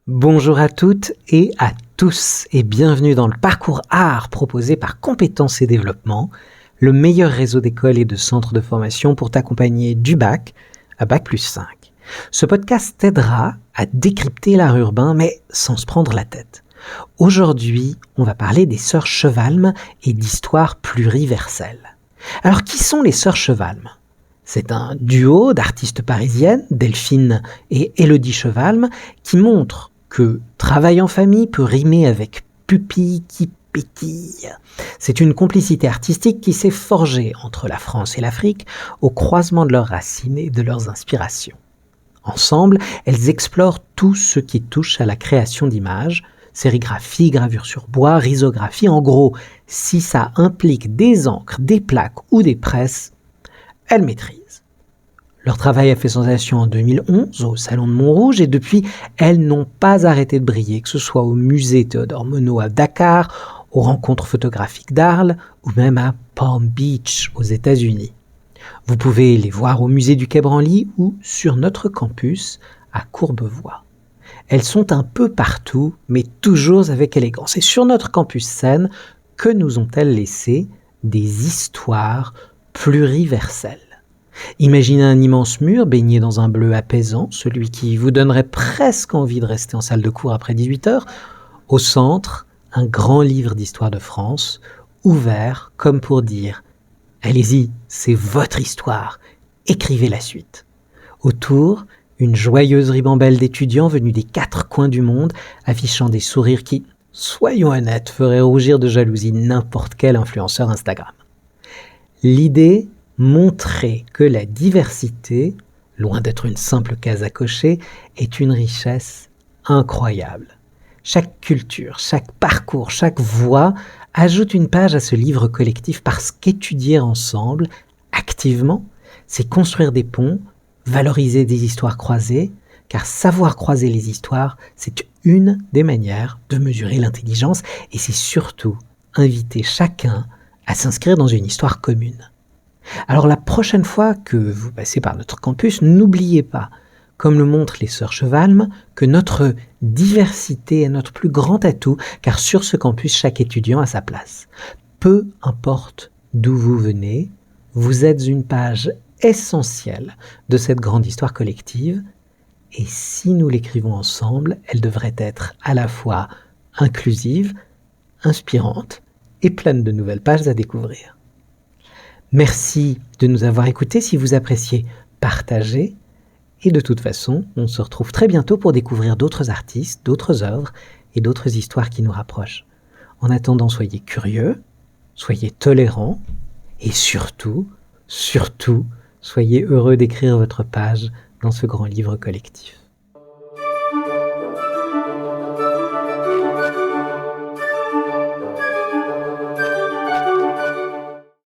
Bonjour à toutes et à tous et bienvenue dans le parcours art proposé par Compétences et Développement, le meilleur réseau d'écoles et de centres de formation pour t'accompagner du bac à bac+5. Ce podcast t'aidera à décrypter l'art urbain mais sans se prendre la tête. Aujourd'hui, on va parler des sœurs Chevalme et d'histoire pluriverselle. Alors qui sont les sœurs Chevalme ? C'est un duo d'artistes parisiennes, Delphine et Élodie Chevalme, qui montrent que travail en famille peut rimer avec pupille qui pétille. C'est une complicité artistique qui s'est forgée entre la France et l'Afrique au croisement de leurs racines et de leurs inspirations. Ensemble, elles explorent tout ce qui touche à la création d'images, sérigraphie, gravure sur bois, risographie. En gros, si ça implique des encres, des plaques ou des presses, elles maîtrisent. Leur travail a fait sensation en 2011 au Salon de Montrouge et depuis, elles n'ont pas arrêté de briller, que ce soit au musée Théodore Monod à Dakar, aux rencontres photographiques d'Arles ou même à Palm Beach aux États-Unis. Vous pouvez les voir au musée du Quai Branly ou sur notre campus à Courbevoie. Elles sont un peu partout, mais toujours avec élégance. Et sur notre campus Seine, que nous ont-elles laissé ? Des histoires pluriverselles. Imaginez un immense mur baigné dans un bleu apaisant, celui qui vous donnerait presque envie de rester en salle de cours après 18h. Au centre, un grand livre d'histoire de France, ouvert comme pour dire « Allez-y, c'est votre histoire, écrivez la suite ». Autour, une joyeuse ribambelle d'étudiants venus des 4 coins du monde, affichant des sourires qui, soyons honnêtes, feraient rougir de jalousie n'importe quel influenceur Instagram. L'idée, montrer que la diversité, loin d'être une simple case à cocher, est une richesse incroyable. Chaque culture, chaque parcours, chaque voix ajoute une page à ce livre collectif parce qu'étudier ensemble, activement, c'est construire des ponts, valoriser des histoires croisées, car savoir croiser les histoires, c'est une des manières de mesurer l'intelligence et c'est surtout inviter chacun à s'inscrire dans une histoire commune. Alors la prochaine fois que vous passez par notre campus, n'oubliez pas, comme le montrent les sœurs Chevalme, que notre diversité est notre plus grand atout, car sur ce campus, chaque étudiant a sa place. Peu importe d'où vous venez, vous êtes une page essentielle de cette grande histoire collective, et si nous l'écrivons ensemble, elle devrait être à la fois inclusive, inspirante et pleine de nouvelles pages à découvrir. Merci de nous avoir écoutés. Si vous appréciez, partagez. Et de toute façon, on se retrouve très bientôt pour découvrir d'autres artistes, d'autres œuvres et d'autres histoires qui nous rapprochent. En attendant, soyez curieux, soyez tolérants et surtout, soyez heureux d'écrire votre page dans ce grand livre collectif.